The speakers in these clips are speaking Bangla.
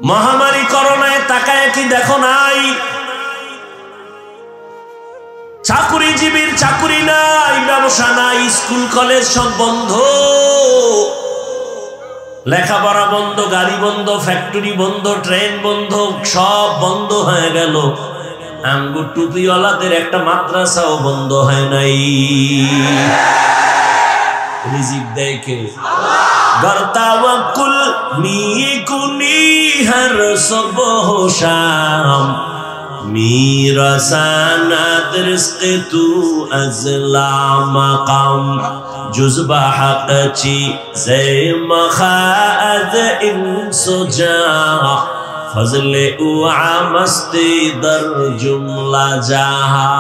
মহামারী করোনায় তাকায় কি দেখো নাই? চাকুরিজীবীর চাকুরি নাই, ব্যবসা নাই, স্কুল কলেজ সব বন্ধ, লেখাপড়া বন্ধ, গাড়ি বন্ধ, ফ্যাক্টরি বন্ধ, ট্রেন বন্ধ, সব বন্ধ হয়ে গেল। আঙ্গুর টুপিওয়ালাদের একটা মাদ্রাসাও বন্ধ হয় নাই। রিজিক দেয় কে? গর্তাওয়াকুল মিকুনি হর সুবহ শাম, میرساند رزق تو از لامقام، جز به حق چی زیم خواهد انس و جا، فضل او عامستی در جمله جاها।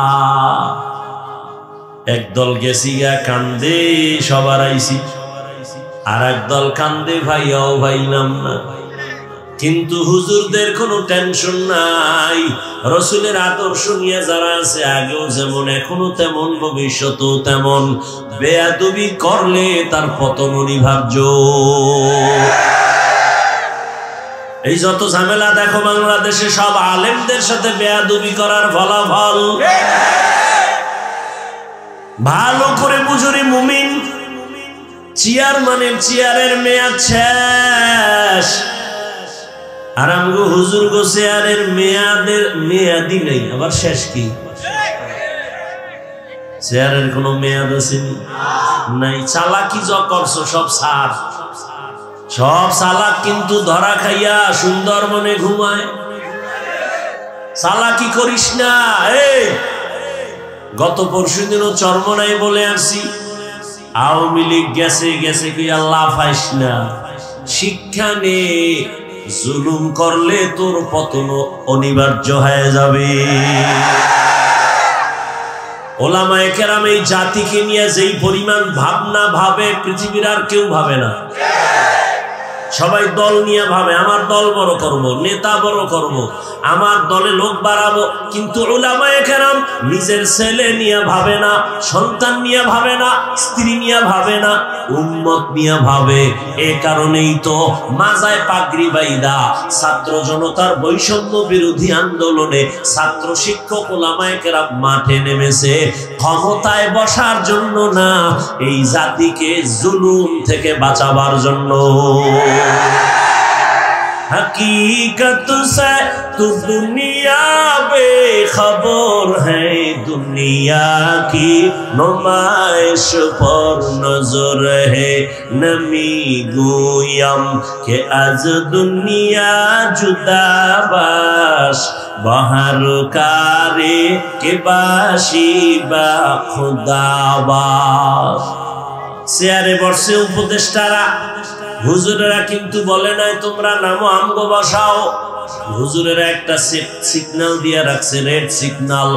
একদল গেছি গা কান্দে সবার আইছি, আর একদল কান্দে ভাইয়াও ভাইলাম না। কিন্তু হুজুরদের কোনো টেনশন নাই, রসুলের আদর্শ নিয়ে যারা আছে আগেও যেমন এখনো তেমন ভবিষ্যতেও তেমন। বেয়াদবি করলে তার পতন অনিবার্য। এই যত ঝামেলা দেখো বাংলাদেশে, সব আলেমদের সাথে বেয়াদবি করার ফলাফল। ভালো করে বুঝুরি মুমিন, চেয়ারম্যানের চেয়ারের মেয়াদ শেষ, আর আমগো হুজুর গো চেয়ারের মেয়াদি নেই, আবার শেষ কি? চেয়ারের কোনো মেয়াদ আছে নাই। চালাকি যা করছো সব সার, সব চালাক কিন্তু ধরা খাইয়া সুন্দরবনে ঘুমায়। চালাকি করিস না। এই গত পরশু দিনও চরমনাই বলে আসছি, আওয়ামী লীগ গেছে গেছে কি আল্লাহ ফাইস না। শিক্ষা নে, জুলুম করলে তোর পতন অনিবার্য হয়ে যাবে। ওলামায়ে কেরাম এই জাতিকে নিয়ে যেই পরিমাণ ভাবনা ভাবে, পৃথিবীর আর কেউ ভাবে না। সবাই দল নিয়ে ভাবে, আমার দল বড় করব, নেতা বড় করব, আমার দলে লোক বাড়াবো। কিন্তু উলামায়ে কেরাম নিজের ছেলে নিয়ে ভাবে না, সন্তান নিয়ে ভাবে না, স্ত্রী নিয়ে ভাবে না, উম্মত নিয়ে ভাবে। এ কারণেই তো মাজায় পাগড়ি বাইদা ছাত্র জনতার বৈষম্য বিরোধী আন্দোলনে ছাত্র শিক্ষক উলামায়ে কেরাম মাঠে নেমেছে, ক্ষমতায় বসার জন্য না, এই জাতিকে জুলুম থেকে বাঁচাবার জন্য। हकीकत से तू दुनिया बेखबर है, दुनिया की नुमाइश पर नजर है, नमी गोयम के आज दुनिया जुदा बाश, बाहर कारे के बाशी बा खुदाबाश। চেয়ারে বসে উপদেষ্টারা, হুজুরেরা কিন্তু বলে নাই তোমরা নামো আমগো বসাও। হুজুরেরা একটা সিগন্যাল দিয়ে রাখছে, রেড সিগন্যাল।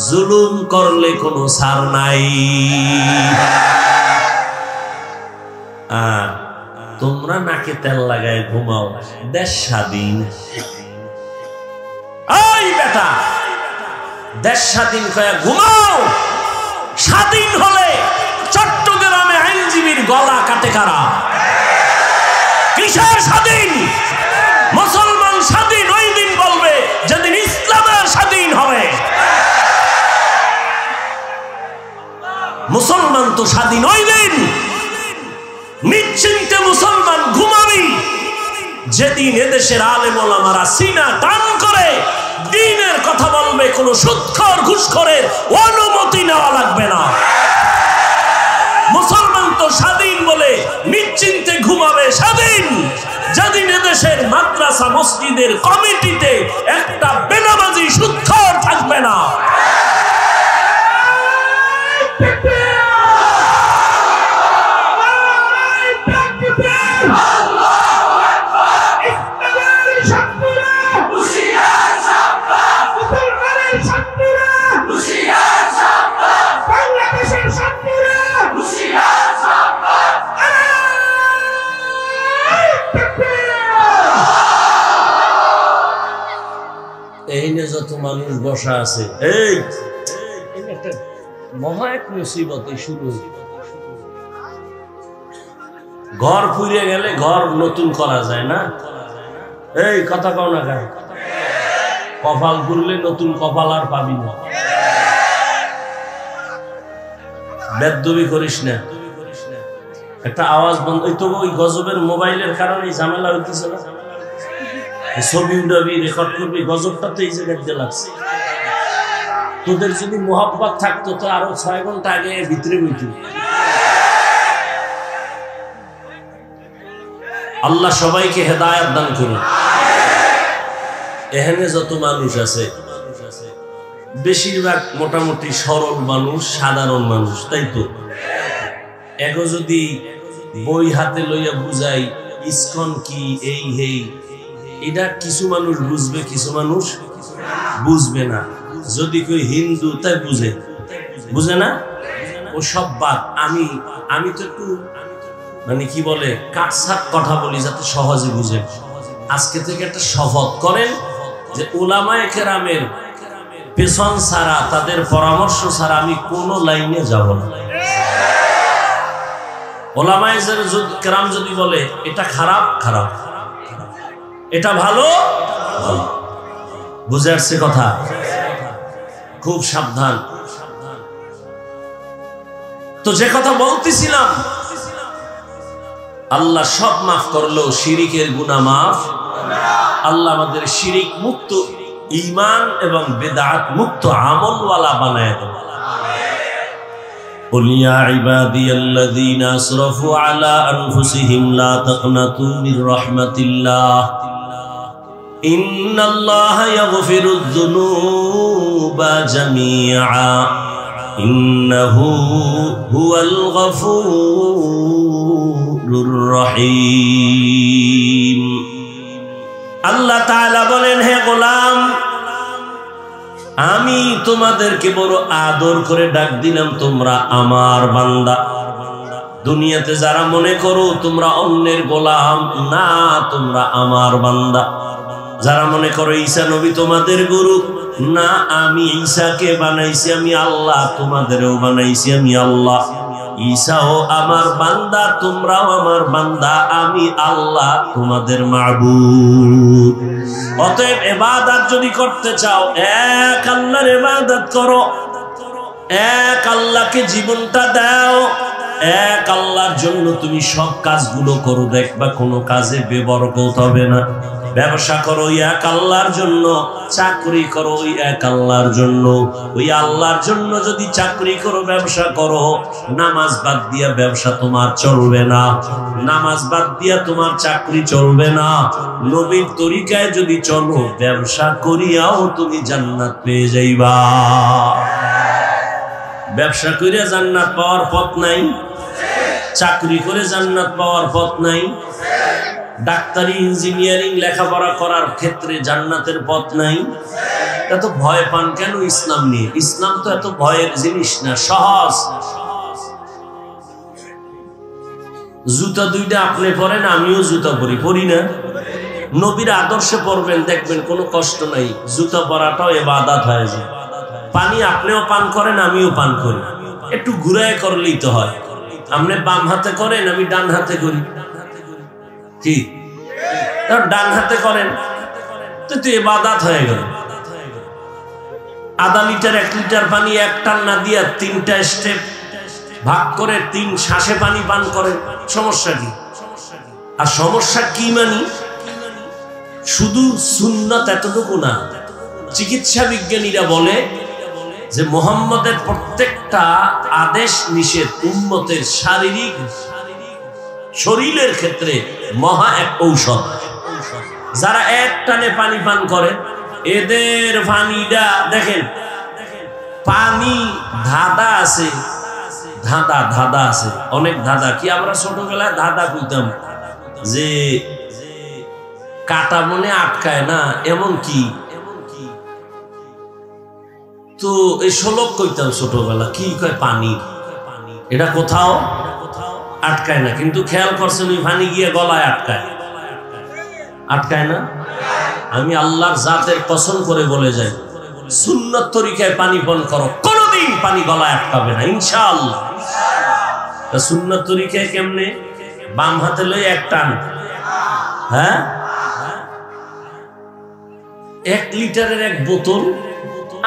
জুলুম করলে কোনো ছাড় নাই। আর তোমরা নাকে তেল লাগায় ঘুমাও, দেশ স্বাধীন। এই বেটা, দেশ স্বাধীন কয়ে ঘুমাও। স্বাধীন হলে চট্টগ্রামে আইনজীবীর গলা কাটে কারা? কিসের স্বাধীন? মুসলমান স্বাধীন ওই দিন বলবে যেদিন ইসলামের স্বাধীন হবে। মুসলমান তো স্বাধীন ওই দিন, নিশ্চিন্তে মুসলমান ঘুমাবি যেদিন এদেশের আলেম ওলামারা সিনা টান করে দ্বীনের কথা বলবে, কোনো সুদখোর ঘুষখোরের অনুমতি নেওয়া লাগবে না। মুসলমান তো স্বাধীন বলে নিশ্চিন্তে ঘুমাবে স্বাধীন যেদিন এদেশের মাদ্রাসা মসজিদের কমিটিতে একটা বেনামাজি সুদখোর থাকবে না। এই নিয়ে যত মানুষ বসা আছে, এই একটা মহা এক মুসিবত শুরু। ঘর পুড়ে গেলে ঘর নতুন করা যায় না, এই কথা কও না কেন? কপাল করলে নতুন কপাল আর পাবি না। বেদবি করিস না। একটা আওয়াজ বন্ধ ওই তো ওই গজবের মোবাইলের কারণে ঝামেলা হইতেছে না। ছবি উঠাবি, রেকর্ড করবি, গজবটা তো এই জায়গায় লাগছে। তোদের যদি মোহাব্বত থাকতো তো আরো 6 ঘন্টা আগে ভিতরে বইতি। আল্লাহ সবাইকে হেদায়েত দান করুন। এখানে যত মানুষ আছে বেশিরভাগ মোটামুটি সরল মানুষ, সাধারণ মানুষ, তাই তো? এগো যদি বই হাতে লইয়া বুঝাই ইসকন কি, এই হেই, এটা কিছু মানুষ বুঝবে, কিছু মানুষ বুঝবে না। যদি কেউ হিন্দু তাই বুঝে না, ও সব বাদ। আমি তো একটু মানে কি বলে কাটছাট কথা বলি যাতে সহজে বুঝে। আজকে থেকে একটা শপথ করেন যে উলামায়ে কেরামের পেছন ছাড়া, তাদের পরামর্শ ছাড়া আমি কোনো লাইনে যাব না। উলামায়ে কেরাম যদি বলে এটা খারাপ, খারাপ, এটা ভালো, ভালো। বুঝে আসছে কথা? খুব সাবধান। তো যে কথা বলতেছিলাম, আল্লাহ সব মাফ করলো, শিরিকের গুনাহ মাফ। আল্লাহ আমাদের শিরিক মুক্ত, ঈমান এবং বিদআত মুক্ত আমলওয়ালা বানায় দেন। قل يا عبادي الذين أسرفوا على أنفسهم لا تقنطوا من رحمة الله إن الله يغفر الذنوب جميعا إنه هو الغفور الرحيم আল্লাহ তাআলা বলেন, হে গোলাম, আমি তোমাদেরকে বড় আদর করে ডাক দিলাম, তোমরা আমার বান্দা। দুনিয়াতে যারা মনে করো তোমরা অন্যের গোলাম, না, তোমরা আমার বান্দা। যারা মনে করো ঈসা নবী তোমাদের গুরু, না, আমি ঈসাকে বানাইছি আমি আল্লাহ, তোমাদেরও বানাইছি আমি আল্লাহ। ঈসাও আমার বান্দা, তোমরাও আমার বান্দা, আমি আল্লাহ তোমাদের মাবুদ। অতএব ইবাদত যদি করতে চাও, এক আল্লাহর ইবাদত করো, এক আল্লাহকে জীবনটা দাও, এক আল্লাহর জন্য তুমি সব কাজগুলো করো, দেখবা কোনো কাজে বেবরকত হবে না। ব্যবসা করো ওই এক আল্লাহর জন্য, চাকরি করো ওই এক আল্লাহর জন্য। ওই আল্লাহর জন্য যদি চাকরি করো, ব্যবসা করো, নামাজ বাদ দিয়া ব্যবসা তোমার চলবে না, নামাজ বাদ দিয়া তোমার চাকরি চলবে না। নবীর তরিকায় যদি চলো, ব্যবসা করিয়াও তুমি জান্নাত পেয়ে যাইবা। ব্যবসা করিয়া জান্নাত পাওয়ার পথ নাই, চাকরি করে জান্নাত পাওয়ার পথ নাই, ডাক্তারি, ইঞ্জিনিয়ারিং লেখাপড়া করার ক্ষেত্রে জান্নাতের পথ নাই। এত ভয় পান কেন ইসলাম নিয়ে? ইসলাম তো এত ভয়ের জিনিস না, সহজ। জুতা দুইটা আপনি পরেন, আমিও জুতা পরি না? নবীর আদর্শে পড়বেন, দেখবেন কোনো কষ্ট নাই, জুতা পরাটাও ইবাদত হয়ে যায়। পানি আপনিও পান করেন, আমিও পান করি, একটু ঘুরায় করলেই তো হয়। আপনি বাম হাতে করেন, আমি ডান হাতে করি, কি ডান হাতে করেন তো ইবাদত হয়ে গেল। আধা লিটার 1 লিটার পানি এক টান না দিয়া 3টা স্টেপ ভাগ করে 3 শ্বাসে পানি পান করেন, সমস্যা কি? আর সমস্যা কি মানি? শুধু সুন্নাত এতটুকু না। চিকিৎসা বিজ্ঞানীরা বলে যে মুহাম্মদের প্রত্যেকটা আদেশ নিষেধ উম্মতের শারীরিক শরীরের ক্ষেত্রে মহা এক ঔষধ। যারা এক টানে পানি পান করে, এদের পানিটা দেখেন, পানি ধাঁধা আছে, ধাঁধা আছে, অনেক ধাঁধা। কি আমরা ছোটবেলায় ধাঁধা কইতাম যে কাটা মনে আটকায় না, এমন কি? তো এই শ্লোক কইতাম ছোটবেলা, কি কয় পানি, এটা কোথাও আটকায় না। কিন্তু খেয়াল করছেন ওই পানি গিয়ে গলায় আটকায় না? আমি আল্লাহর জাতের কসম করে বলে যাই, সুন্নত তরিকায় পানি পান করো, কোনদিন পানি গলায় আটকাবে না ইনশাআল্লাহ। সুন্নত তরিকায় কেমনে? বাম হাতে লই এক টান, হ্যাঁ, 1 লিটারের এক বোতল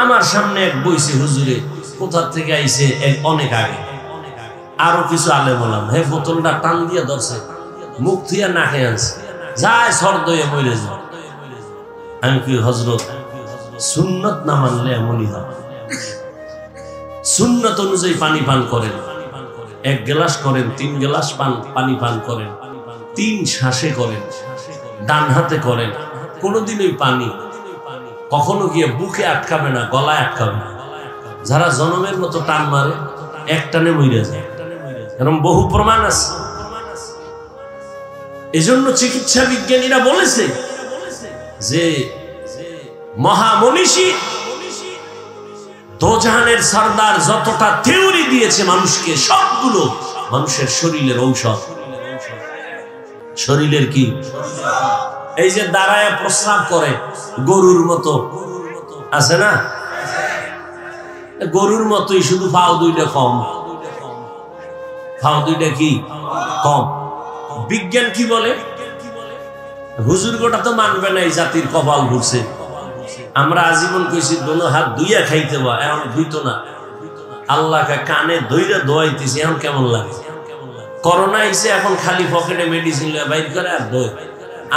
আমার সামনে এক বইছে হুজুরে, কোথা থেকে আইছে অনেক আগে, আরো কিছু আলেম বললাম, হে বোতলটা টান দিয়ে ধরছে, মুখ থুইয়া নাকে আনছে, যায় সর দইয়ে মরে যায়। আমি কি হযরত সুন্নত না মানলে এমনই হয়। সুন্নত অনুযায়ী পানি পান করেন, 1 গ্লাস করেন, 3 গ্লাস পানি পান করেন, 3 শ্বাসে করেন, ডান হাতে করেন। কোনোদিন ওই পানি কখনো গিয়ে বুকে আটকাবে না, গলায় আটকাবে না। যারা জনমের মতো টান মারে এক টানে মরে যায়, এরকম বহু প্রমাণ আছে। এজন্য চিকিৎসা বিজ্ঞানীরা বলেছে যে মহামনীষী দোজাহানের সরদার যতটা থিওরি দিয়েছে মানুষকে, সবগুলো মানুষের শরীরের ঔষধ। শরীরের কি? এই যে দাঁড়ায় প্রস্রাব করে গরুর মতো আছে না, গরুর মতোই, শুধু পাও দুইটা কম, পাও দুইটা কি কম। বিজ্ঞান কি বলে? হুজুর গোটা তো মানবে না, এই জাতির কপাল ঘুরছে। আমরা আজীবন কইছি দোনো হাত ধুইয়া খাইতে বা, এখন ধুইতো না। আল্লাহকে কানে ধইরা দোয়াইতেছি, এখন কেমন লাগে? করোনা আইছে, এখন খালি পকেটে মেডিসিন লয়ে বাইর করে আর দই।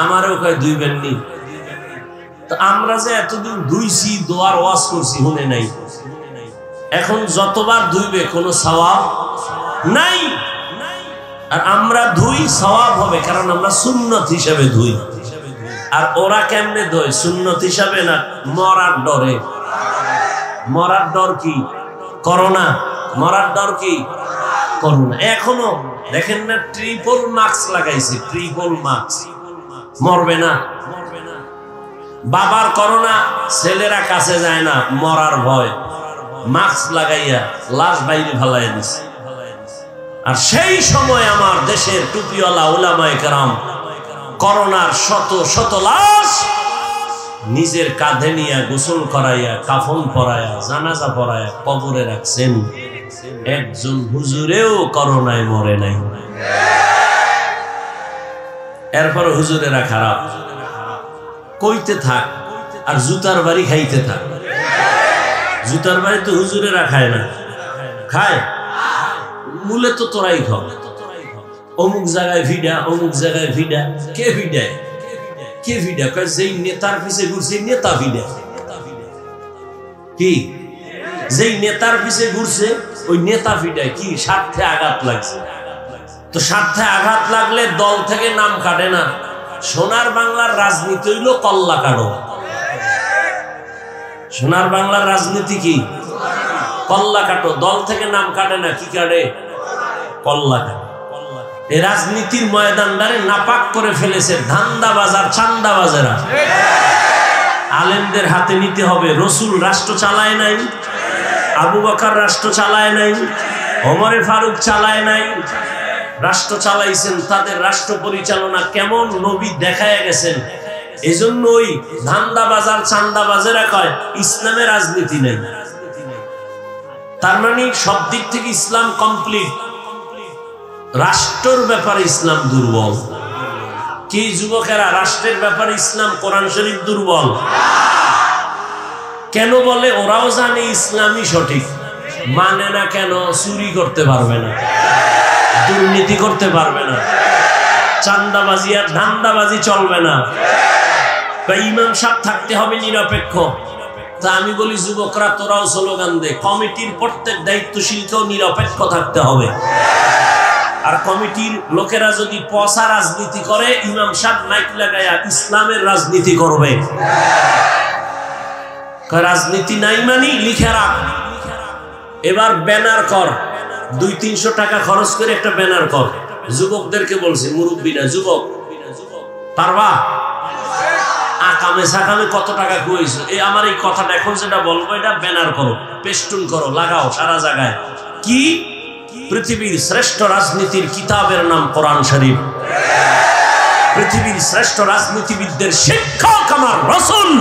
আমারও কয় ধুইবেন নি। তো আমরা যে এতদিন ধুইছি, দোয়ার ওয়াজ করছি, শুনে নাই। এখন যতবার ধুইবে কোনো সওয়াব নাই। আর আমরা ধুই, সওয়াব হবে, কারণ আমরা সুন্নত হিসেবে ধুই। আর ওরা কেমনে ধোয়? সুন্নত হিসাবে না, মরার ডরে। মরার ডর কি? করোনা। মরার ডর কি? করোনা। এখনো দেখেন না, ট্রিপল মাস্ক লাগাইছে, ট্রিপল মাস্ক। মরবে না। বাবার করোনা, ছেলেরা কাছে যায় না, মরার ভয়, মাস্ক লাগাইয়া লাশ বাইরে ফালাই দিছে। আর সেই সময় আমার দেশের টুপিওয়ালা উলামায়ে কেরাম করোনার শত শত লাশ নিজের কাঁধে নিয়ে গোসল করাইয়া, কাফন পরাইয়া, জানাজা পরাইয়া কবরে রাখছেন। একজন হুজুরেও করোনায় মরে নাই। এরপর হুজুরেরা খারাপ, কইতে থাক আর জুতার বাড়ি খাইতে থাক। জুতার বাড়ি তো হুজুরেরা খায় না, খায় মূলে তো তোরাই খাও। অমুক জায়গায় ভিডা, অমুক জায়গায় ভিডা। কে ভিডায়? কে ভিডা? যেই নেতার পিছে ঘুরছে নেতা ভিডা। কি? যেই নেতার পিছে ঘুরছে ওই নেতা ভিডায়। কি? স্বার্থে আঘাত লাগছে। তো স্বার্থে আঘাত লাগলে দল থেকে নাম কাটে না। সোনার বাংলার রাজনীতি হইল কল্লা কাটো। সোনার বাংলার রাজনীতি কি? কল্লা কাটো। দল থেকে নাম কাটে না, কি কাটে? কল্লা কাটে। এই রাজনীতির ময়দানটারে নাপাক করে ফেলেছে ধান্দাবাজার, চান্দাবাজেরা। আলেমদের হাতে নিতে হবে। রসুল রাষ্ট্র চালায় নাই, আবু বকর রাষ্ট্র চালায় নাই, ওমরে ফারুক চালায় নাই। রাষ্ট্র চালাইছেন, তাদের রাষ্ট্র পরিচালনা কেমন নবী দেখায় গেছেন। এজন্য ওই ধান্দাবাজার, চান্দাবাজেরা কয় ইসলামে রাজনীতি নেই। তার মানে সব দিক থেকে ইসলাম কমপ্লিট, রাষ্ট্রের ব্যাপারে ইসলাম দুর্বল। কি যুবকেরা, রাষ্ট্রের ব্যাপারে ইসলাম, কোরআন শরীফ দুর্বল। কেন বলে? ওরাও জানে ইসলামই সঠিক, মানে না কেন? চুরি করতে পারবে না, দুর্নীতি করতে পারবে না, চান্দাবাজি আর ধান্দাবাজি চলবে না। ইমাম সাহেব থাকতে হবে নিরপেক্ষ। তা আমি বলি যুবকরা, তোরাও স্লোগান দে, কমিটির প্রত্যেক দায়িত্বশীলকেও নিরপেক্ষ থাকতে হবে। আর কমিটির লোকেরা যদি পচা রাজনীতি করে, ইমাম সাহেব মাইক লাগায়া ইসলামের রাজনীতি করবে। রাজনীতি নাই মানি লিখে রাখ। এবার ব্যানার কর, 200-300 টাকা খরচ করে একটা ব্যানার কর। যুবকদেরকে বলছি, মুরব্বীরা, যুবক পারবা? আকামে সাকামে কত টাকা খুঁজছো? এই আমার এই কথাটা এখন যেটা বলবো, এটা ব্যানার করো, পেস্টুন করো, লাগাও সারা জায়গায়। কি? পৃথিবীর শ্রেষ্ঠ রাজনীতির কিতাবের নাম কোরআন শরীফ। পৃথিবীর শ্রেষ্ঠ রাজনীতিবিদদের শিক্ষক আমার রাসূল।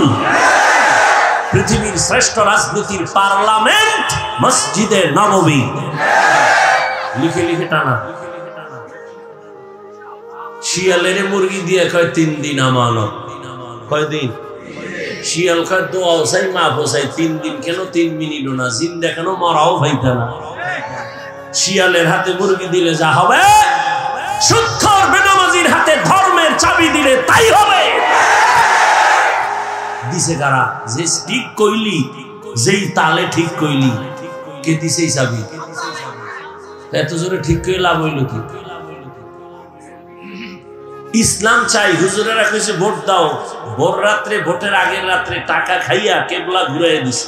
পৃথিবীর শ্রেষ্ঠ রাজনীতির পার্লামেন্ট মসজিদে নববী। লিখে লিখে টানা। শিয়ালের মুরগি দিয়ে কয় 3 দিন আমানত। কয়দিন? শিয়াল খায় দোয়াও চাই মাফও চাই, 3 দিন কেন 3 মিনিটও না, জিন্দা কেন মরাও ভাইতা না। শিয়ালের হাতে মুরগি দিলে যা হবে, সুদখোর বেনামাজির হাতে ধর্মের চাবি দিলে তাই হবে। দিছে কারা? যে ঠিক কইলি, যেই তালে ঠিক কইলি, কে দিছে এই চাবি? এত জোরে ঠিক কইলে লাভ হইল কি? ইসলাম চাই, হুজুরেরা কইছে ভোট দাও, ভোর রাত্রে, ভোটের আগের রাত্রে টাকা খাইয়া কেবলা ঘুরাই দিছে।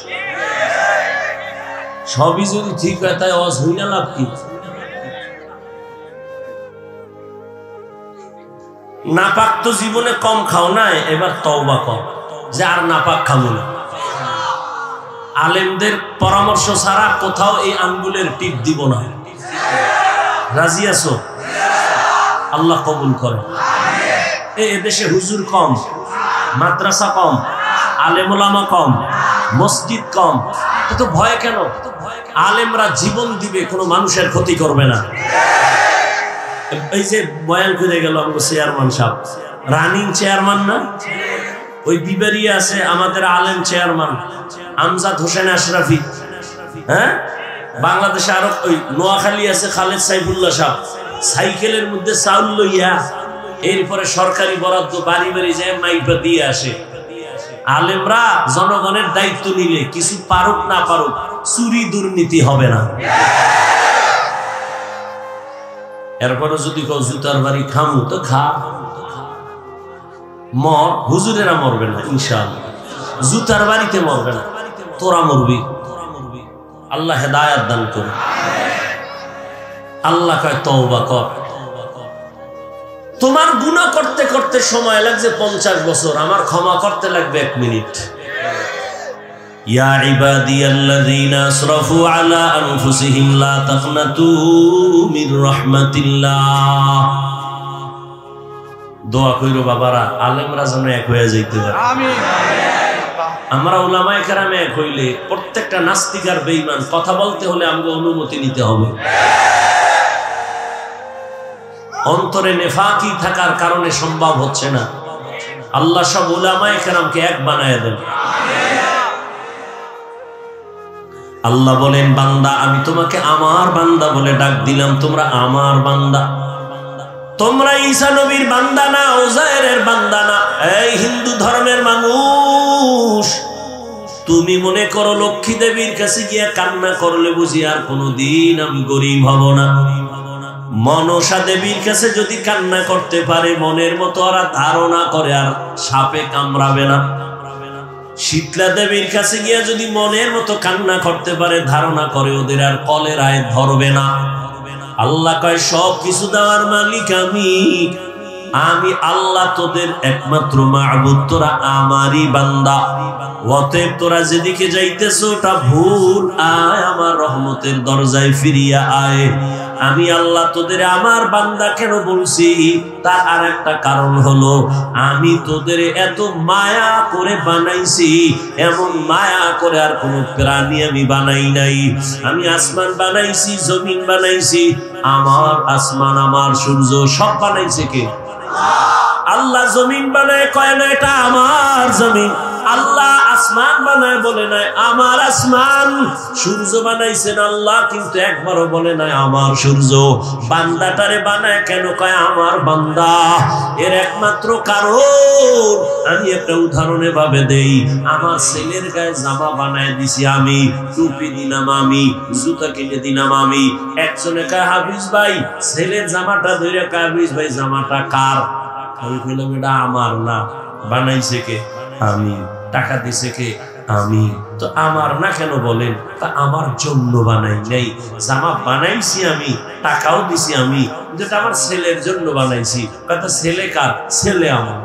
সবই যদি ঠিক হয় তাই অজ হইয়া লাভ কি? নাপাক তো জীবনে কম খাও নাই, এবার তওবা কর যে আর নাপাক খাবো না। আলেমদের পরামর্শ ছাড়া কোথাও এই আঙ্গুলের টিপ দিব না। রাজি আছো? আল্লাহ কবুল করে। এদেশে হুজুর কম, মাদ্রাসা কম, আলেম ওলামা কম, মসজিদ কম, তো ভয় কেন? আলেমরা জীবন দিবে, কোনো মানুষের ক্ষতি করবে না। এই যে বয়ান করে গেল আমাদের চেয়ারম্যান সাহেব, রানিং চেয়ারম্যান না, ওই বিবারিয়া আছে আমাদের আলেম চেয়ারম্যান আমজাদ হোসেন আশরাফি, হ্যাঁ, বাংলাদেশে আরো ওই নোয়াখালী আছে খালেদ সাইফুল্লাহ সাহেব, সাইকেলের মধ্যে চাউল লইয়া এরপরে সরকারি বরাদ্দ বাড়ি বাড়ি যায় মাইপা দিয়ে আসে। আলেমরা জনগণের দায়িত্ব নিলে কিছু পারুক না পারুক, চুরি দুর্নীতি হবে না। এরপরে যদি কেউ জুতার বাড়ি খামু তো খা, মর, হুজুরেরা মরবে না ইনশাআল্লাহ, জুতার বাড়িতে মরবে না, তোরা মরবি। আল্লাহ হেদায়াত দান করে। আল্লাহ কয় তওবা কর। তোমার গুনাহ করতে করতে সময় লাগছে 50 বছর, আমার ক্ষমা করতে লাগবে 1 মিনিট। ইয়া ইবাদিয়াল্লাযীনা আসরাফু আলা আনফুসিহিম লা তাকনাতু মির রাহমাতিল্লাহ। দোয়া কইরো বাবারা, আলেমরা যেন এক হয়ে যাইতে পারে। আমিন। আমরা উলামায়ে কেরামে এক হইলে প্রত্যেকটা নাস্তিক আর বেঈমান কথা বলতে হলে আমাকে অনুমতি নিতে হবে। অন্তরে নেফাকি থাকার কারণে সম্ভব হচ্ছে না। আল্লাহ সব উলামায়ে কেরামকে এক বানায় দেন। আল্লাহ বলেন, বান্দা আমি তোমাকে আমার বান্দা বলে ডাক দিলাম, তোমরা আমার বান্দা। তোমরা ঈসা নবীর বান্দা না, উযায়েরের বান্দা না। এই হিন্দু ধর্মের মানুষ, তুমি মনে করো লক্ষ্মী দেবীর কাছে গিয়া কান্না করলে বুঝি আর কোনোদিন আমি গরিব হব না? মনসা দেবীর কাছে যদি কান্না করতে পারে, মনের মতো ওরা ধারণা করে আর সাপে কামড়াবে না। শীতলা দেবীর কাছে গিয়া যদি মনের মতো কান্না করতে পারে, ধারণা করে ওদের আর কলেরায় ধরবে না। আল্লাহ কয় সব কিছু দেওয়ার মালিক আমি। আমি আল্লাহ তোদের একমাত্র মাবুদ, তোরা আমারই বান্দা। অতএব তোরা যেদিকে যাইতেছ ওটা ভুল, আয় আমার রহমতের দরজায় ফিরিয়া আয়। আমি আল্লাহ তোদের আমার বান্দা কেন বলছি, তার আর একটা কারণ হলো, আমি তোদের এত মায়া করে বানাইছি, এমন মায়া করে আর কোন প্রাণী আমি বানাই নাই। আমি আসমান বানাইছি, জমিন বানাইছি, আমার আসমান আমার সূর্য সব বানাইছে কে? আল্লাহ। জমিন বানায় কয় না এটা আমার জমিন, আল্লাহ আসমান বানায় বলে নাই আমার আসমান। সূর্য বানাইছেন আল্লাহ, কিন্তু একবারও বলে নাই আমার সূর্য। বান্দাটারে বানায় কেন? কয় আমার বান্দা। এর একমাত্র কারণ আমি একটা উদাহরণে ভাবে দেই। আমার ছেলের গায়ে জামা বানায় দিছি আমি, টুপি দিলাম আমি, জুতা কিনে দিলাম আমি। একজনে কয় হাফিজ ভাই ছেলের জামাটা ধরে, কয় হাফিজ ভাই জামাটা কার? আমি কইলাম এটা আমার না, বানাইছে কে? আমি। টাকা দিছে কে? আমি। তো আমার না কেন বলেন? তা আমার জন্য বানাই নাই, জামা বানাইছি আমি, টাকাও দিছি আমি, যেটা আমার ছেলের জন্য বানাইছি। কথা ছেলে কার? ছেলে আমার।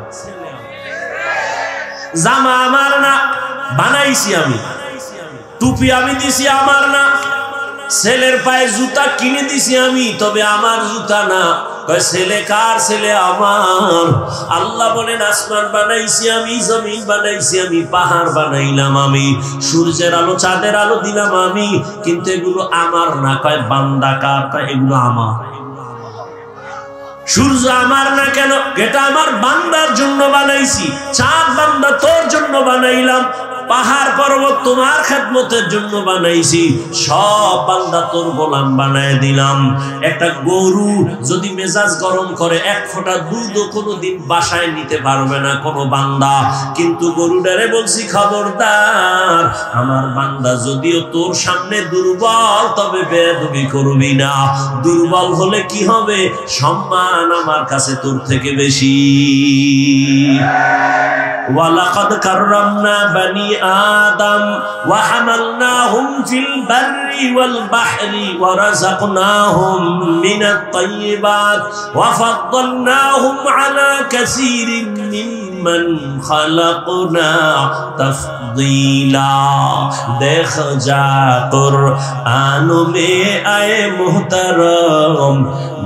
জামা আমার না, বানাইছি আমি। টুপি আমি দিছি আমার না, ছেলের পায়ে জুতা কিনে দিছি আমি, তবে আমার জুতা না। ছেলে কার? ছেলে আমার। আল্লাহ বলেন আসমান বানাইছি আমি, জমিন বানাইছি আমি, পাহাড় বানাইলাম আমি, সূর্যের আলো চাঁদের আলো দিলাম আমি, কিন্তু এগুলো আমার না। কয় বান্দা কার? কয় এগুলো আমার। সূর্য আমার না কেন? এটা আমার বান্দার জন্য বানাইছি। চাঁদ বান্দা তোর জন্য বানাইলাম। পাহাড় পর্বত তোমার খেদমতের জন্য বানাইছি, সব বান্দা তোর গোলাম বানায় দিলাম। একটা গরু যদি মেজাজ গরম করে এক ফোঁটা দুধও কোনোদিন বাসায় নিতে পারবে না কোনো বান্দা, কিন্তু গরুটারে বলছি খবরদার, আমার বান্দা যদিও তোর সামনে দুর্বল তবে বেয়াদবি করবি না। দুর্বল হলে কি হবে? সম্মান আমার কাছে তোর থেকে বেশি। ওয়ালাকাদ কাররামনা বানি আদম ওয়া হামালনাহুম ফিল বাররি ওয়াল বাহরি ওয়া রাযাকনাহুম মিনাত তাইয়্যিবাত ওয়া ফাদ্দালনাহুম আলা কাসীরিন মিম্মান খালাকনা তাফদীলা। দেখ যা কুরআন মে আয়ে মুহতারাম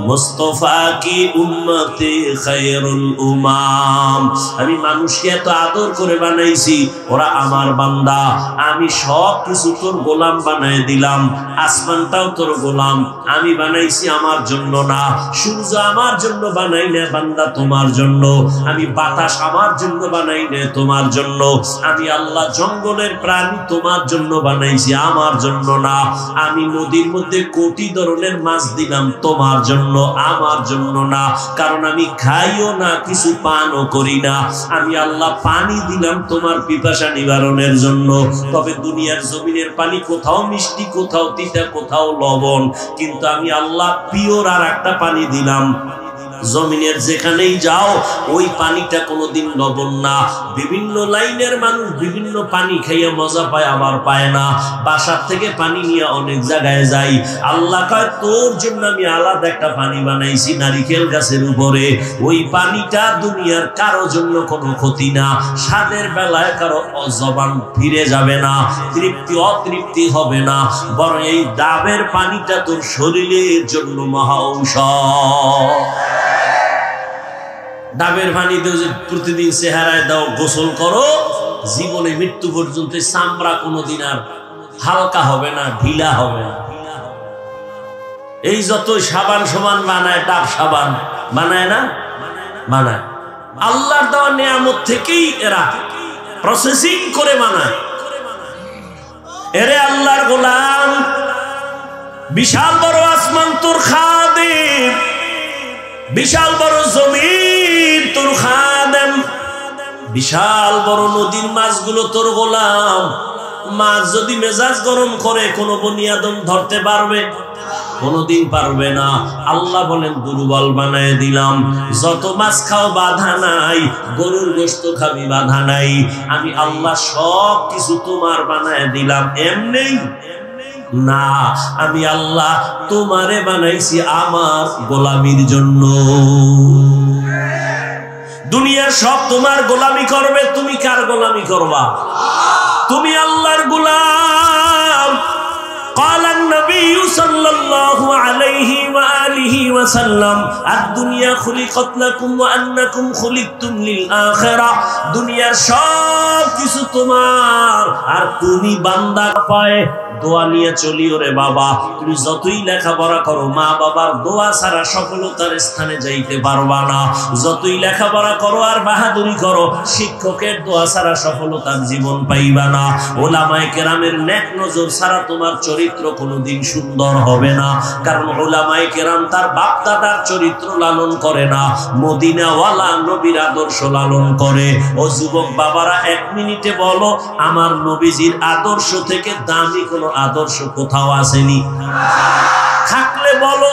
মুস্তাফা কি উম্মতে খায়রুল উমাম। আমি মানুষকে এত আদর করে বানাইছি, ওরা আমার বান্দা, আমি সব কিছু তোর গোলাম বানায় দিলাম। আসমানটাও তোর গোলাম, আমি বানাইছি আমার জন্য না। সূর্য আমার জন্য বানাই না বান্দা, তোমার জন্য। আমি বাতাস আমার জন্য বানাই না, তোমার জন্য। আমি আল্লাহ জঙ্গলের প্রাণী তোমার জন্য বানাইছি, আমার জন্য না। আমি নদীর মধ্যে কোটি ধরনের মাছ দিলাম তোমার জন্য, আমার জন্য না। কারণ আমি খাইও না, কিছু পানও করি না। আমি আল্লাহ পানি দিলাম তোমার পিপাসা নিবারণের জন্য। তবে দুনিয়ার জমিনের পানি কোথাও মিষ্টি, কোথাও তিতা, কোথাও লবণ, কিন্তু আমি আল্লাহ পিওর আর একটা পানি দিলাম। জমিনের যেখানেই যাও ওই পানিটা কোনোদিন লবণ না। বিভিন্ন লাইনের মানুষ বিভিন্ন পানি খাইয়ে মজা পায়, আবার পায় না। বাসার থেকে পানি নিয়ে অনেক জায়গায় যাই, আল্লাহ কয় তোর জন্য আমি আলাদা একটা পানি বানাইছি নারিকেল গাছের উপরে। ওই পানিটা দুনিয়ার কারো জন্য কোনো ক্ষতি না। স্বাদের বেলায় কারো জবান ফিরে যাবে না, তৃপ্তি অতৃপ্তি হবে না, বরং এই ডাবের পানিটা তোর শরীরের জন্য মহা ঔষধ। ডাবের পানি দাও, প্রতিদিন চেহারায় দাও, গোসল করো, জীবনে মৃত্যু পর্যন্ত চামড়া কোনোদিন আর হালকা হবে না, ঢিলা হবে না। এই যত সাবান সমান বানায়, ডাব সাবান বানায় না, বানায় আল্লাহর দেওয়া নিয়ামত থেকেই এরা প্রসেসিং করে বানায়। এরে আল্লাহর গোলাম, বিশাল বড় আসমান তোর খাদেম, বিশাল বড় জমিন তোর খাদেম, বিশাল বড় নদীর মাছগুলো তোর গোলাম। মাছ যদি মেজাজ গরম করে কোনো বনি আদম ধরতে পারবে? কোনোদিন পারবে না। আল্লাহ বলেন দুর্বল বানায় দিলাম। যত মাছ খাও বাধা নাই, গরুর গোশত খাবি বাধা নাই। আমি আল্লাহ সব কিছু তোমার বানায় দিলাম। এমনি না, আমি আল্লাহ তোমারে বানাইছি আমার গোলামির জন্য। দুনিয়ার সব তোমার গোলামি করবে, তুমি কার গোলামি করবা? তুমি আল্লাহর গোলাম। قال النبي صلى الله عليه وآله وسلم الدنيا خلقت لكم وأنكم خلقتم للآخرة। দুনিয়ার সব কিছু তোমার, আর তুমি বান্দা পায় দোয়া নিয়ে চলিও রে বাবা। তুমি যতই লেখাপড়া করো, মা বাবার দোয়া ছাড়া সফলতার স্থানে যাইতে পারবা না। যতই লেখাপড়া করো আর বাহাদুরি করো, শিক্ষকের দোয়া ছাড়া সফলতার জীবন পাইবা না। ওলামায়ে কেরামের নেক নজর ছাড়া তোমার চরিত্র কোনোদিন সুন্দর হবে না। কারণ ওলামায়ে কেরাম তার বাপ দাদার চরিত্র লালন করে না, মদিনাওয়ালা নবীর আদর্শ লালন করে। ও যুবক বাবারা, এক মিনিটে বলো, আমার নবীজির আদর্শ থেকে দামি কোনো আদর্শ কোথাও আসেনি? থাকলে বলো।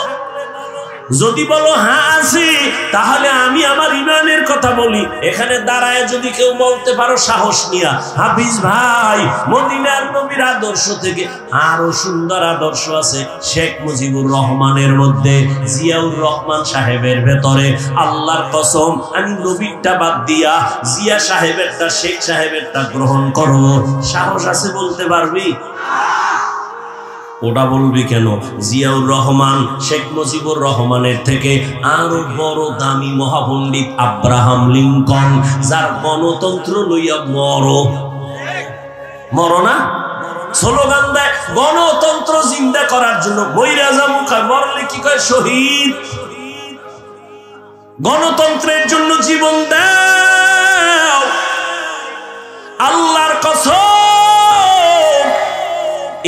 যদি বলো হ্যাঁ আছে, তাহলে আমি আমার ইমানের কথা বলি। এখানে দাঁড়ায় যদি কেউ বলতে পারো সাহস নিয়া, হাফিজ ভাই মদিনার নবীর আদর্শ থেকে আরো সুন্দর আদর্শ আছে শেখ মুজিবুর রহমানের মধ্যে, জিয়াউর রহমান সাহেবের ভেতরে, আল্লাহর কসম আমি নবীরটা বাদ দিয়া জিয়া সাহেবেরটা, শেখ সাহেবেরটা গ্রহণ করব। সাহস আছে বলতে পারবি? ওটা বলবি কেন? জিয়াউর রহমান শেখ মুজিবুর রহমানের থেকে আরো বড় দামি মহাপণ্ডিত আব্রাহাম লিঙ্কন, যার গণতন্ত্র লইয়া মরো না স্লোগান দেয়, গণতন্ত্র জিন্দা করার জন্য বইরা যাবো, মরলে কি কয় শহীদ। গণতন্ত্রের জন্য জীবন দাও। আল্লাহর কসম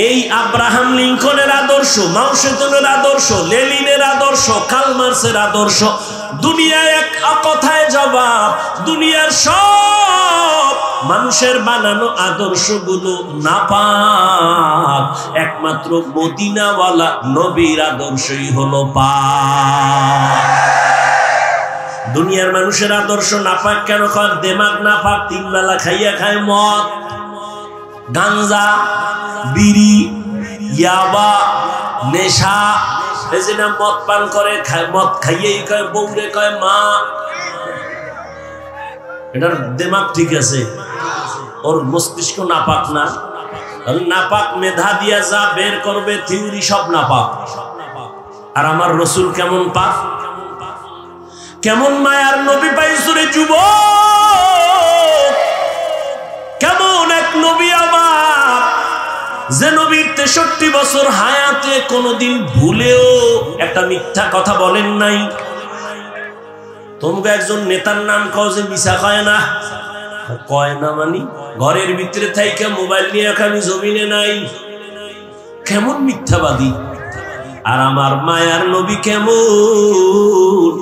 এই আব্রাহাম লিঙ্কনের আদর্শ, মাও সেতুনের আদর্শ, লেনিনের আদর্শ, কার্ল মার্ক্সের আদর্শ, দুনিয়ায় এক কথায় জবাব। দুনিয়ার সব মানুষের বানানো আদর্শগুলো নাপাক, একমাত্র মদিনাওয়ালা নবীর আদর্শই হলো পাক। দুনিয়ার মানুষের আদর্শ নাপাক কেন কয়? দেমাগ নাপাক, তিন বেলা খাইয়া খায় মদ, গাঞ্জা, বিড়ি, ইয়াবা, নেশা। এই যে না মদ পান করে, মদ খাইয়েই কয় বউরে কয় মা। এটার দেমাগ ঠিক আছে, ওর মস্তিষ্ক নাপাক না। নাপাক মেধা দিয়া যা বের করবে থিওরি সব নাপাক। আর আমার রসুল কেমন পাক, কেমন মায়ার নবী পাইছো রে যুবক, কেমন এক নবী আমার, যে নবীর 63 বছর হায়াতে কোনদিন ভুলেও একটা মিথ্যা কথা বলেন নাই। তোমরা একজন নেতার নাম কও যে মিছা কয় না, কয় না মানি ঘরের ভিতরে থাইকা মোবাইল নিয়ে আমি জমিনে নাই, কেমন মিথ্যাবাদী। আর আমার মায়ার নবী কেমন,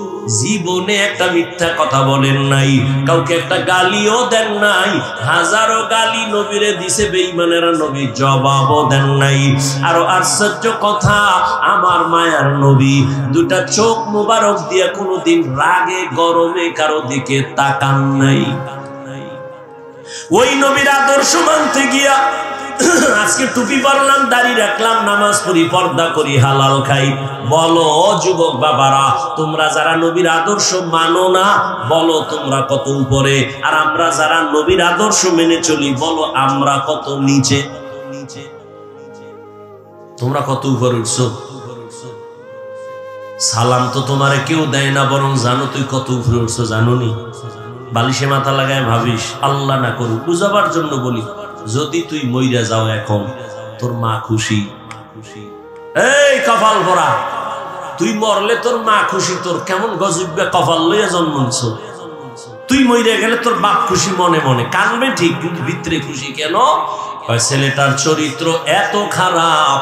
জীবনে একটা মিথ্যা কথা বলেন নাই, কাউকে একটা গালিও দেন নাই। হাজারো গালি নবীরে দিছে বেঈমানেরা, নবী জবাবও দেন নাই। আরো আশ্চর্য কথা, আমার মায়ার নবী দুটা চোখ মোবারক দিয়ে কোনোদিন রাগে গরমে কারো দিকে তাকান নাই। ওই নবীর আদর্শ মানতে গিয়া আজকে টুপি পরলাম, দাড়ি রাখলাম, নামাজ পড়ি, পর্দা করি, হালাল খাই। বলো যুবক বাবারা, তোমরা যারা নবীর আদর্শ মানো না, বলো তোমরা কত উপরে। আর আমরা যারা নবীর আদর্শ মেনে চলি, বলো আমরা কত নিচে। তোমরা কত উপরে উঠছো। সালাম তো তোমারে কেউ দেয় না, বরং জানো তুই কত উপরে উঠছো, জানো নি? বালিশে মাথা লাগায় ভাবিস, আল্লাহ না করুক, বুঝাবার জন্য বলি, যদি তুই মইরা যাও এখন, তোর মা খুশি। এই কপাল ভরা, তুই মরলে তোর মা খুশি। তোর কেমন গজবে কপাল লইয়া জন্ম নিছ। তুই মইরা গেলে তোর বাপ খুশি, মনে মনে কানবে ঠিক, কিন্তু ভিতরে খুশি কেন? ছেলেটার চরিত্র এত খারাপ,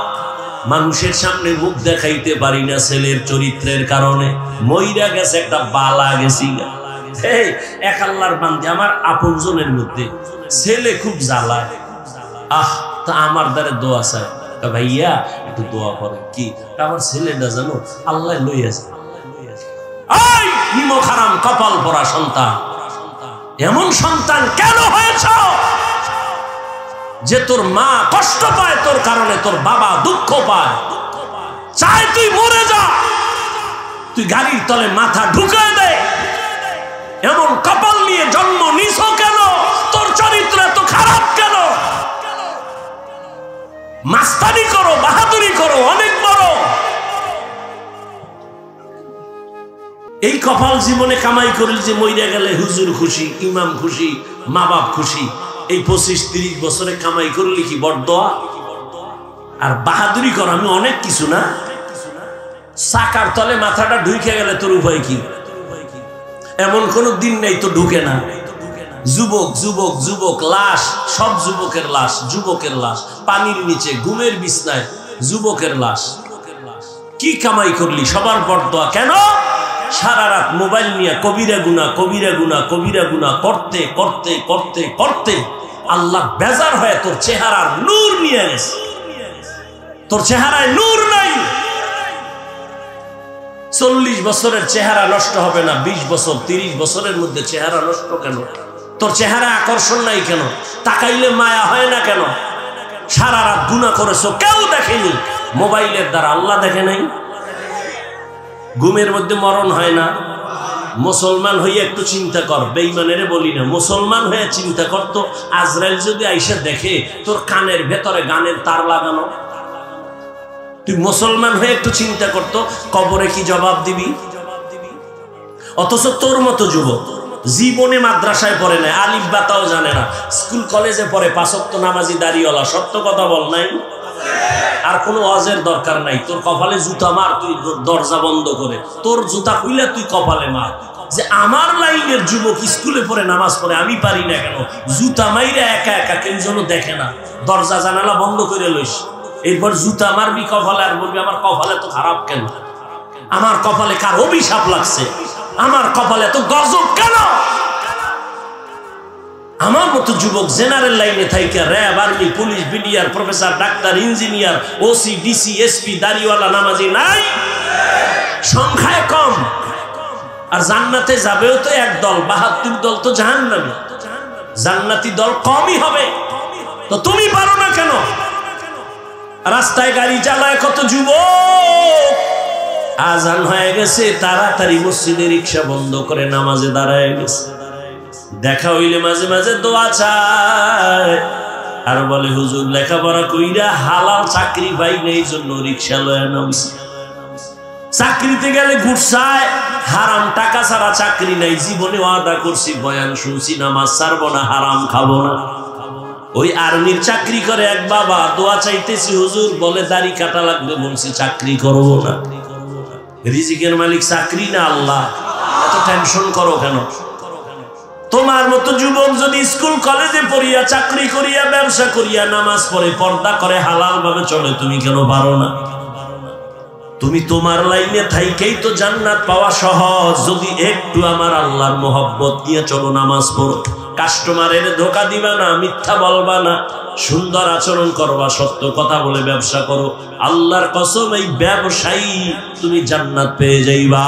মানুষের সামনে মুখ দেখাইতে পারি না ছেলের চরিত্রের কারণে। মইরা গেছে, একটা বালা গেছি। এক আল্লাহর বান্দা, আমার আপনজনের মধ্যে ছেলে খুব জ্বালায়। তা আমার দ্বারা দোয়া চায়, ভাইয়া একটু দোয়া করে। কি? আমার ছেলেটা জানো আল্লাহ লইয়াছে। নিমক হারাম কপাল পরা সন্তান, এমন সন্তান কেন হয়েছ যে তোর মা কষ্ট পায় তোর কারণে, তোর বাবা দুঃখ পায়, চায় তুই মরে যা, তুই গাড়ির তলে মাথা ঢুকায় দে। এমন কপাল নিয়ে জন্ম নিছ কেন? তোর চরিত্র এত খারাপ কেন? মাস্তানি করো, বাহাদুরি করো, অনেক বড়। এই কপাল জীবনে কামাই করিল যে মইরা গেলে হুজুর খুশি, ইমাম খুশি, মা বাপ খুশি। এই 25-30 বছরে কামাই করলি কি বড়দোয়া? আর বাহাদুরি কর, আমি অনেক কিছু না। চাকার তলে মাথাটা ঢুকে গেলে তোর উপায় কি? এমন কোন দিন নেই তো ঢুকে না। যুবক যুবক যুবক, লাশ, সব যুবকের লাশ, যুবকের লাশ, পানির নিচে ঘুমের বিছনায় যুবকের লাশ। কি কামাই করলি? সবার বড়দোয়া কেন? সারা রাত মোবাইল নিয়ে কবিরা গুনাহ, কবিরা গুনাহ, কবিরা গুনাহ করতে করতে করতে করতে আল্লাহ বেজার হয়ে তোর চেহারার নূর নিয়ে গেছে। তোর চেহারায় নূর নাই। 40 বছরের চেহারা নষ্ট হবে না, 20 বছর 30 বছরের মধ্যে চেহারা নষ্ট কেন? তোর চেহারা আকর্ষণ নাই কেন? তাকাইলে মায়া হয় না কেন? সারা রাত গুনাহ করেছো, কেউ দেখেনি, মোবাইলের দ্বারা, আল্লাহ দেখে নাই। ঘুমের মধ্যে মরণ হয় না। মুসলমান হয়ে একটু চিন্তা কর, বেঈমানের বলি না, মুসলমান হয়ে চিন্তা কর তো, আজরাইল যদি আইসা দেখে তোর কানের ভেতরে গানের তার লাগানো, তুই মুসলমান হয়ে একটু চিন্তা করতো, কবরে কি জবাব দিবি? অথচ তোর মতো যুবক জীবনে মাদ্রাসায় পড়ে নাই, আলিফ বাতাও জানে না, স্কুল কলেজে পড়ে, 5 ওয়াক্ত নামাজি দাড়িওয়ালা, সত্য কথা বল নাই? আর কোনো ওয়াজের দরকার নাই। তোর কপালে জুতা মার, তুই দরজা বন্ধ করে, তোর জুতা খুইলা তুই কপালে মার। যে আমার লাইনের যুবক স্কুলে পড়ে নামাজ পড়ে, আমি পারি না কেন? জুতা মাইরা একা একা, কেউ যেন দেখে না, দরজা জানালা বন্ধ করে লইস। এরপর জুতা মারবি কপালে আর বলবি আমার কপালে তো খারাপ কেন, আমার কপালে কার অভিশাপ লাগছে, আমার কপালে তো গজব কেন। আমার মতো যুবক জেনারেল লাইনে থাইকা RAB, army, police, BDR, professor, doctor, engineer, OC, DC, SP, দাড়িওয়ালা নামাজি নাই, সংখ্যায় কম। আর জান্নাতে যাবেও তো এক দল, ৭২ দল তো জাহান্নামী, জান্নাতি দল কমই হবে। তো তুমি পারো না কেন? রাস্তায় গাড়ি চালায় কত যুবক, আজান হয়ে গেছে তাড়াতাড়ি মসজিদে রিক্সা বন্ধ করে নামাজে দাঁড়ায় গেছে, দেখা হইলে মাঝে মাঝে দোয়া চায় আর বলে হুজুর লেখাপড়া কইরা হালাল চাকরি পাই না, এই জন্য রিক্সা লয়ে নামছি। চাকরিতে গেলে ঘুরছায়, হারাম টাকা ছাড়া চাকরি নাই, জীবনে ওয়াদা করছি বয়ান শুনছি নামাজ ছাড়বো না, হারাম খাবো না। ওই আর্মির চাকরি করে এক বাবা, দোয়া চাইতেছি হুজুর, বলে দাড়ি কাটা লাগবে, বলছি চাকরি করবো না। রিজিকের মালিক চাকরি না আল্লাহ, এত টেনশন করো কেন? তোমার মতো যুবক যদি স্কুল কলেজে পড়িয়া, চাকরি করিয়া, ব্যবসা করিয়া, নামাজ পড়ে, পর্দা করে, হালাল ভাবে চলে, তুমি কেন পারো না? তুমি তোমার লাইনে থাইকেই তো জান্নাত পাওয়া সহজ। যদি একটু আমার আল্লাহর মোহব্বত নিয়ে চলো, নামাজ পড়ো, কাস্টমারের ধোকা দিবা না, মিথ্যা বলবা না, সুন্দর আচরণ করবা, সত্য কথা বলে ব্যবসা করো, আল্লাহর কসম এই ব্যবসায়ী তুমি জান্নাত পেয়ে যাইবা।